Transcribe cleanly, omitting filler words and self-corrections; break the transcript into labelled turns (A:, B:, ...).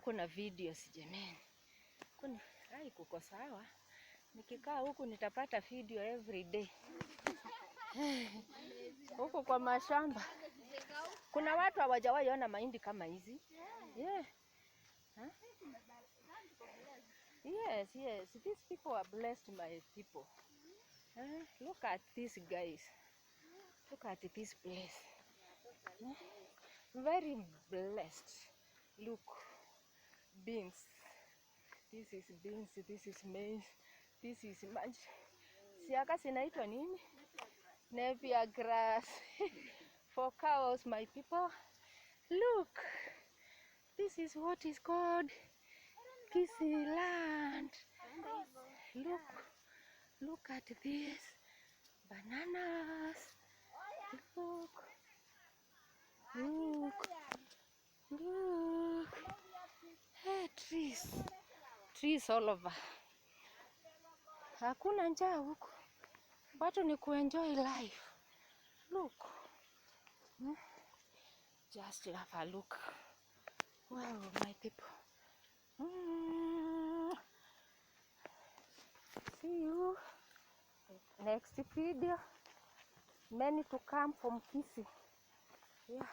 A: kuna videos jamani. Kuko sawa. Nikikaa huku nitapata video every day. Huku kwa mashamba. Kuna watu hawajawahi ona mahindi kama hizi. Yeah. Huh? Yes. These people are blessed, my people. Look at these guys. Look at this place. Very blessed. Look. Beans. This is beans. This is maize. This is much. Siaka sinaitwa nini? Napier grass. For cows, my people. Look. This is what is called Kisii land. Look at this. Bananas. Look. Hey, trees all over. Hakuna njaa huku. Watu ni kuenjoy life. Look. Just have a look. Wow, my people. See you next video. Many to come from Kisii. Yeah.